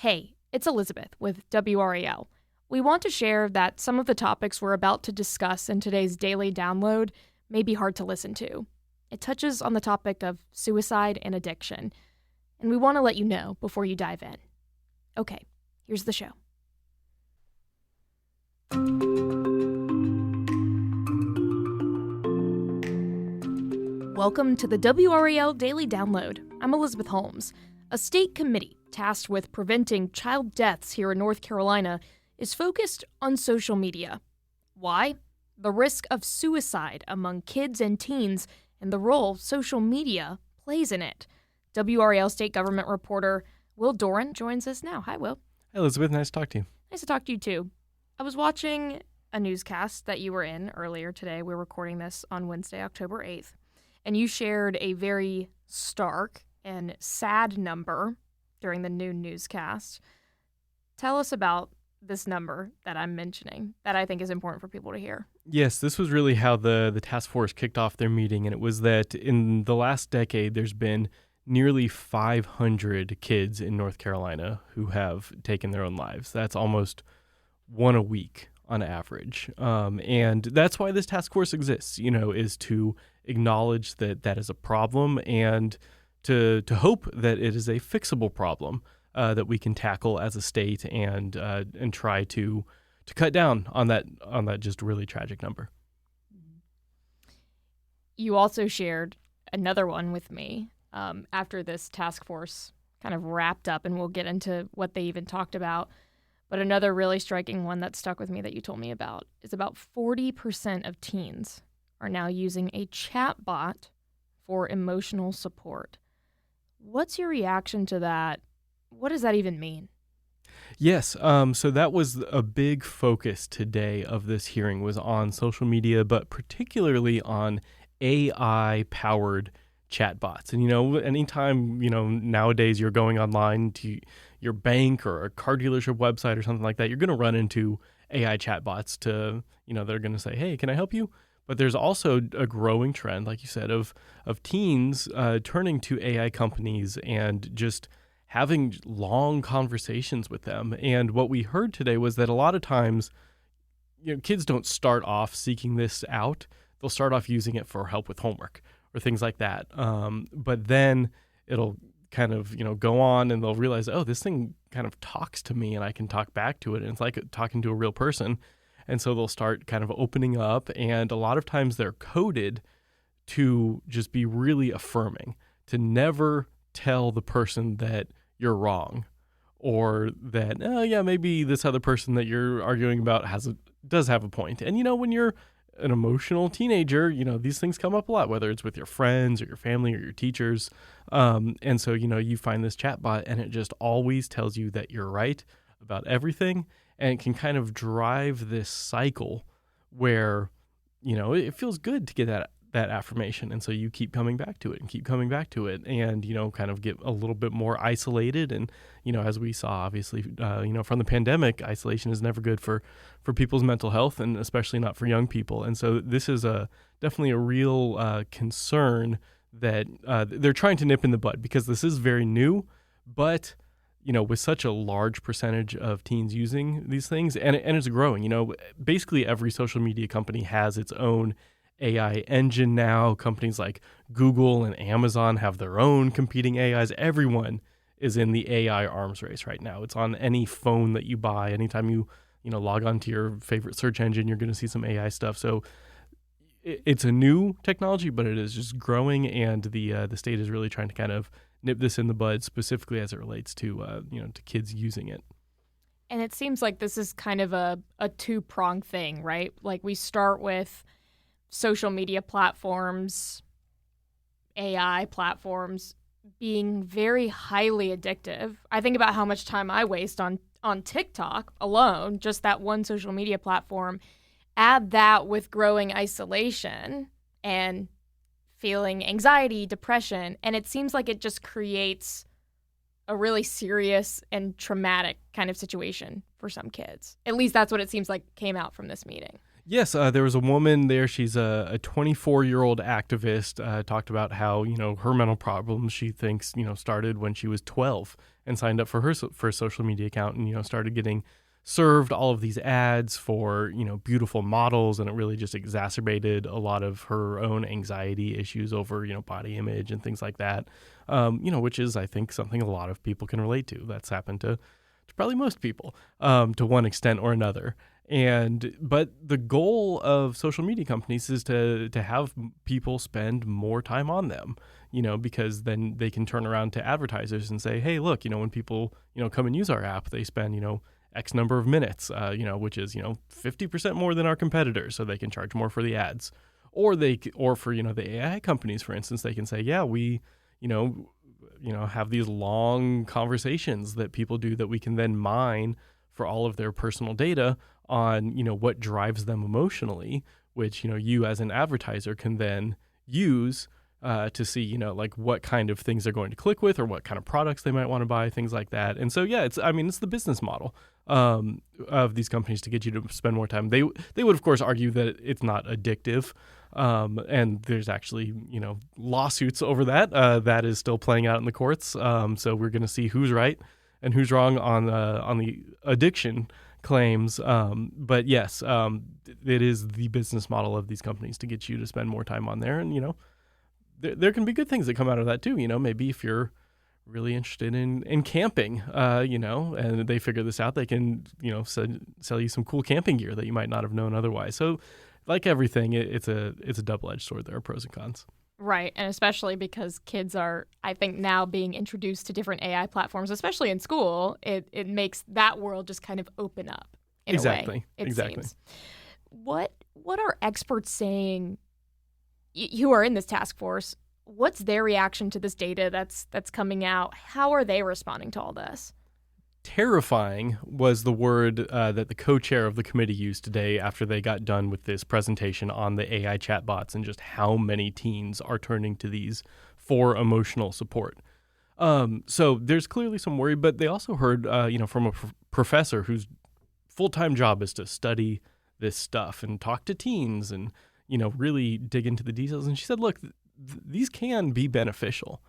Hey, it's Elizabeth with WRAL. We want to share that some of the topics we're about to discuss in today's daily download may be hard to listen to. It touches on the topic of suicide and addiction, and we want to let you know before you dive in. Okay, here's the show. Welcome to the WRAL Daily Download. I'm Elizabeth Holmes. A state committee tasked with preventing child deaths here in North Carolina is focused on social media. Why? The risk of suicide among kids and teens and the role social media plays in it. WRAL state government reporter Will Doran joins us now. Hi, Will. Hey, Elizabeth. Nice to talk to you. Nice to talk to you, too. I was watching a newscast that you were in earlier today. We're recording this on Wednesday, October 8th. And you shared a very stark and sad number during the noon newscast. Tell us about this number that I'm mentioning that I think is important for people to hear. Yes, this was really how the task force kicked off their meeting, and it was that in the last decade, there's been nearly 500 kids in North Carolina who have taken their own lives. That's almost one a week on average. And that's why this task force exists, is to acknowledge that that is a problem and to hope that it is a fixable problem that we can tackle as a state and try to cut down on that just really tragic number. You also shared another one with me after this task force kind of wrapped up, and we'll get into what they even talked about. But another really striking one that stuck with me that you told me about is about 40% of teens are now using a chat bot for emotional support. What's your reaction to that? What does that even mean? Yes, so that was a big focus today of this hearing was on social media, but particularly on AI-powered chatbots. And, anytime, nowadays you're going online to your bank or a car dealership website or something like that, you're going to run into AI chatbots they're going to say, hey, can I help you? But there's also a growing trend, like you said, of teens turning to AI companies and just having long conversations with them. And what we heard today was that a lot of times, kids don't start off seeking this out. They'll start off using it for help with homework or things like that. But then it'll kind of, go on and they'll realize, oh, this thing kind of talks to me and I can talk back to it. And it's like talking to a real person. And so they'll start kind of opening up. And a lot of times they're coded to just be really affirming, to never tell the person that you're wrong or that, maybe this other person that you're arguing about does have a point. And, when you're an emotional teenager, these things come up a lot, whether it's with your friends or your family or your teachers. And so, you find this chatbot and it just always tells you that you're right about everything. And it can kind of drive this cycle where, it feels good to get that affirmation. And so you keep coming back to it and keep coming back to it and, kind of get a little bit more isolated. And, as we saw, obviously, from the pandemic, isolation is never good for people's mental health and especially not for young people. And so this is definitely a real concern that they're trying to nip in the bud because this is very new, but with such a large percentage of teens using these things and it's growing, basically every social media company has its own AI engine now. Companies like Google and Amazon have their own competing AIs. Everyone is in the AI arms race right now. It's on any phone that you buy. Anytime you log on to your favorite search engine, you're going to see some AI stuff. So it's a new technology, but it is just growing, and the state is really trying to kind of nip this in the bud, specifically as it relates to to kids using it. And it seems like this is kind of a two-pronged thing, right? Like we start with social media platforms, AI platforms being very highly addictive. I think about how much time I waste on TikTok alone, just that one social media platform. Add that with growing isolation and feeling anxiety, depression, and it seems like it just creates a really serious and traumatic kind of situation for some kids. At least that's what it seems like came out from this meeting. Yes, there was a woman there. She's a 24-year-old activist, talked about how, her mental problems she thinks, started when she was 12 and signed up for her first social media account, and started getting served all of these ads for beautiful models, and it really just exacerbated a lot of her own anxiety issues over body image and things like that. Which is, I think, something a lot of people can relate to. That's happened to probably most people to one extent or another. But the goal of social media companies is to have people spend more time on them, because then they can turn around to advertisers and say, hey, look, when people come and use our app, they spend X number of minutes, which is 50% more than our competitors, so they can charge more for the ads. Or for the AI companies, for instance, they can say, yeah, we have these long conversations that people do that we can then mine for all of their personal data on what drives them emotionally, which you as an advertiser can then use to see like what kind of things they're going to click with or what kind of products they might want to buy, things like that. And so it's the business model of these companies to get you to spend more time. They would of course argue that it's not addictive, and there's actually lawsuits over that that is still playing out in the courts. So we're going to see who's right and who's wrong on the addiction claims. But yes, it is the business model of these companies to get you to spend more time on there. And there can be good things that come out of that too. Maybe if you're really interested in camping, and they figure this out, they can sell you some cool camping gear that you might not have known otherwise. So like everything, it's a double-edged sword. There are pros and cons. Right, and especially because kids are, I think, now being introduced to different AI platforms, especially in school, it makes that world just kind of open up in a way, it seems. What are experts saying who are in this task force? What's their reaction to this data that's coming out? How are they responding to all this? Terrifying was the word that the co-chair of the committee used today after they got done with this presentation on the AI chatbots and just how many teens are turning to these for emotional support. So there's clearly some worry, but they also heard, from a professor whose full-time job is to study this stuff and talk to teens and, really dig into the details. And she said, look, these can be beneficial.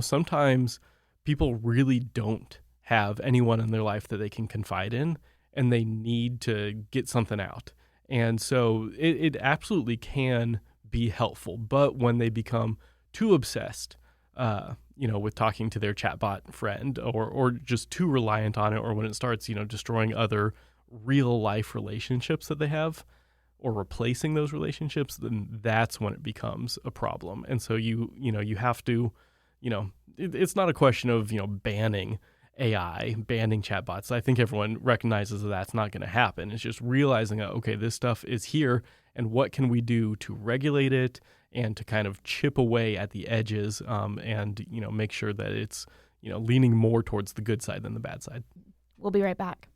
Sometimes people really don't have anyone in their life that they can confide in, and they need to get something out. And so it absolutely can be helpful. But when they become too obsessed, with talking to their chatbot friend or just too reliant on it, or when it starts, destroying other real life relationships that they have or replacing those relationships, then that's when it becomes a problem. And so you have to, it's not a question of, banning AI, banning chatbots. I think everyone recognizes that that's not going to happen. It's just realizing that, okay, this stuff is here, and what can we do to regulate it and to kind of chip away at the edges, and make sure that it's leaning more towards the good side than the bad side. We'll be right back.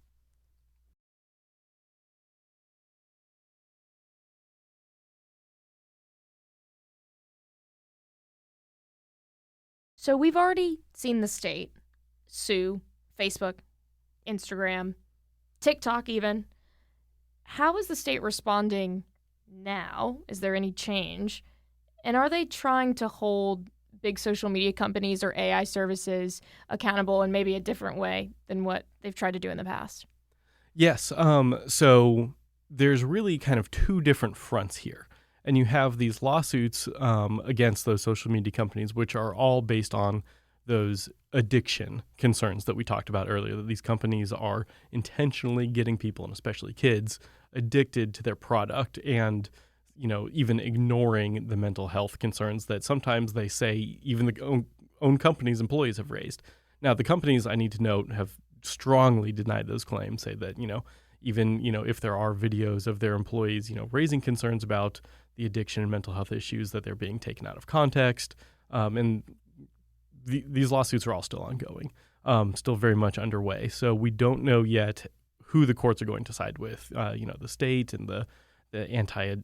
So we've already seen the state sue Facebook, Instagram, TikTok even. How is the state responding now? Is there any change? And are they trying to hold big social media companies or AI services accountable in maybe a different way than what they've tried to do in the past? Yes. So there's really kind of two different fronts here. And you have these lawsuits against those social media companies, which are all based on those addiction concerns that we talked about earlier, that these companies are intentionally getting people, and especially kids, addicted to their product and, even ignoring the mental health concerns that sometimes they say even the own company's employees have raised. Now, the companies, I need to note, have strongly denied those claims, say that, even, if there are videos of their employees, raising concerns about the addiction and mental health issues, that they're being taken out of context. And these lawsuits are all still ongoing, still very much underway. So we don't know yet who the courts are going to side with, the state and the anti,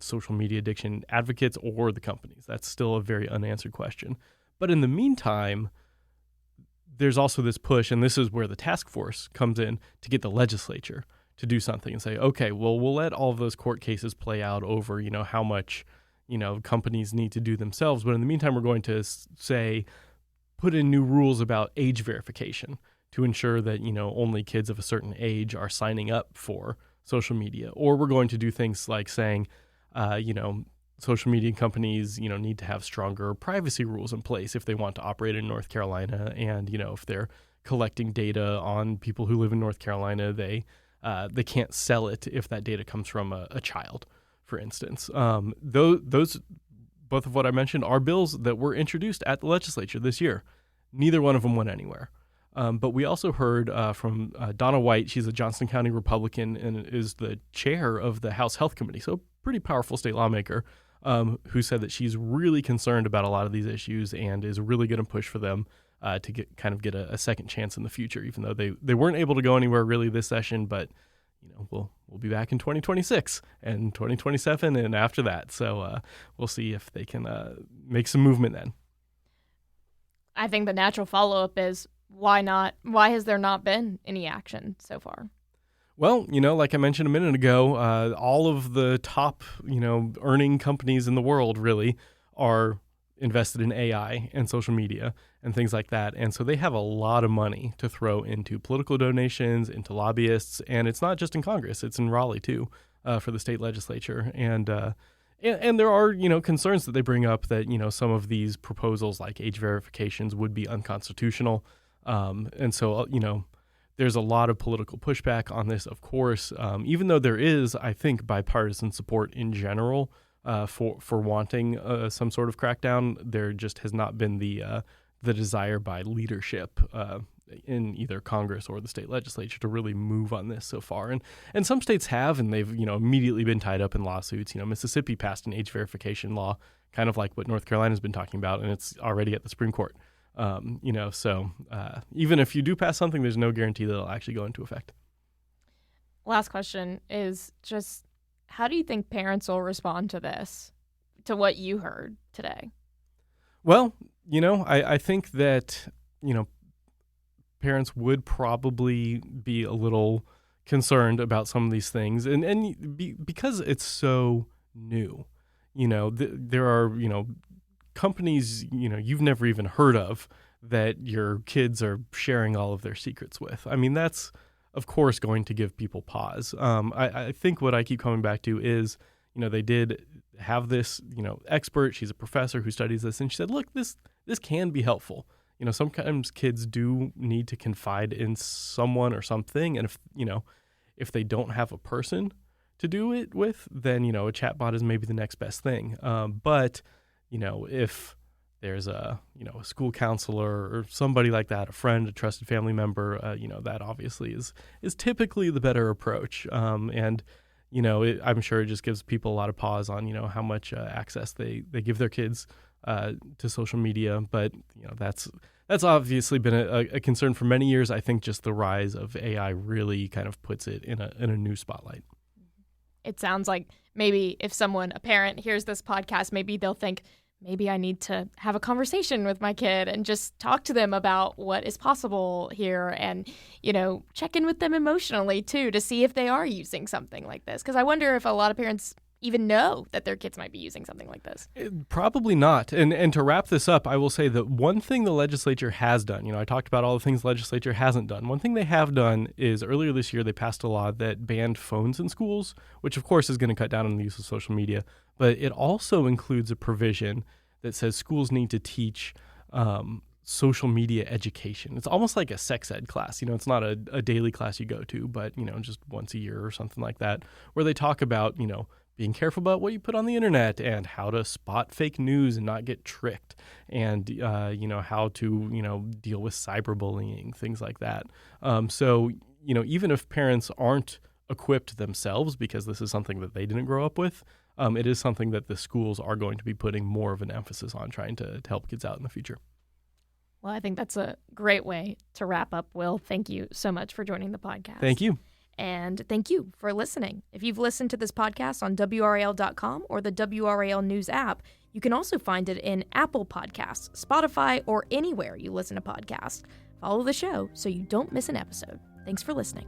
social media addiction advocates or the companies. That's still a very unanswered question. But in the meantime, there's also this push, and this is where the task force comes in, to get the legislature to do something and say, okay, well, we'll let all of those court cases play out over, how much, companies need to do themselves. But in the meantime, we're going to say, put in new rules about age verification to ensure that, only kids of a certain age are signing up for social media. Or we're going to do things like saying, social media companies, need to have stronger privacy rules in place if they want to operate in North Carolina. And, if they're collecting data on people who live in North Carolina, they can't sell it if that data comes from a child, for instance. Those both of what I mentioned are bills that were introduced at the legislature this year. Neither one of them went anywhere. But we also heard from Donna White. She's a Johnson County Republican and is the chair of the House Health Committee, so a pretty powerful state lawmaker, who said that she's really concerned about a lot of these issues and is really going to push for them to get a second chance in the future, even though they weren't able to go anywhere really this session. But we'll be back in 2026 and 2027 and after that. So we'll see if they can make some movement then. I think the natural follow-up is, why not? Why has there not been any action so far? Well, like I mentioned a minute ago, all of the top, earning companies in the world really are invested in AI and social media and things like that. And so they have a lot of money to throw into political donations, into lobbyists. And it's not just in Congress, it's in Raleigh too, for the state legislature. And there are, concerns that they bring up that, some of these proposals like age verifications would be unconstitutional. And so, there's a lot of political pushback on this, of course, even though there is, I think, bipartisan support in general for wanting some sort of crackdown. There just has not been the desire by leadership in either Congress or the state legislature to really move on this so far. And some states have, and they've immediately been tied up in lawsuits. Mississippi passed an age verification law, kind of like what North Carolina's been talking about, and it's already at the Supreme Court. So even if you do pass something, there's no guarantee that it'll actually go into effect. Last question is just, how do you think parents will respond to this, to what you heard today? Well, I think that, parents would probably be a little concerned about some of these things. Because it's so new, there are, companies, you've never even heard of that your kids are sharing all of their secrets with. I mean, that's, of course, going to give people pause. I think what I keep coming back to is, they did have this, expert. She's a professor who studies this. And she said, look, this can be helpful. Sometimes kids do need to confide in someone or something. And if they don't have a person to do it with, then, a chatbot is maybe the next best thing. But if there's a school counselor or somebody like that, a friend, a trusted family member, that obviously is typically the better approach. I'm sure it just gives people a lot of pause on, how much access they give their kids to social media. But, that's obviously been a concern for many years. I think just the rise of AI really kind of puts it in a new spotlight. It sounds like maybe if a parent hears this podcast, maybe they'll think, maybe I need to have a conversation with my kid and just talk to them about what is possible here and, check in with them emotionally, too, to see if they are using something like this. Because I wonder if a lot of parents even know that their kids might be using something like this. Probably not. And to wrap this up, I will say that one thing the legislature has done, I talked about all the things the legislature hasn't done. One thing they have done is earlier this year, they passed a law that banned phones in schools, which of course is going to cut down on the use of social media. But it also includes a provision that says schools need to teach social media education. It's almost like a sex ed class. It's not a daily class you go to, but, just once a year or something like that, where they talk about, being careful about what you put on the internet and how to spot fake news and not get tricked and, how to, deal with cyberbullying, things like that. So, even if parents aren't equipped themselves because this is something that they didn't grow up with, it is something that the schools are going to be putting more of an emphasis on trying to help kids out in the future. Well, I think that's a great way to wrap up, Will. Thank you so much for joining the podcast. Thank you. And thank you for listening. If you've listened to this podcast on WRAL.com or the WRAL News app, you can also find it in Apple Podcasts, Spotify, or anywhere you listen to podcasts. Follow the show so you don't miss an episode. Thanks for listening.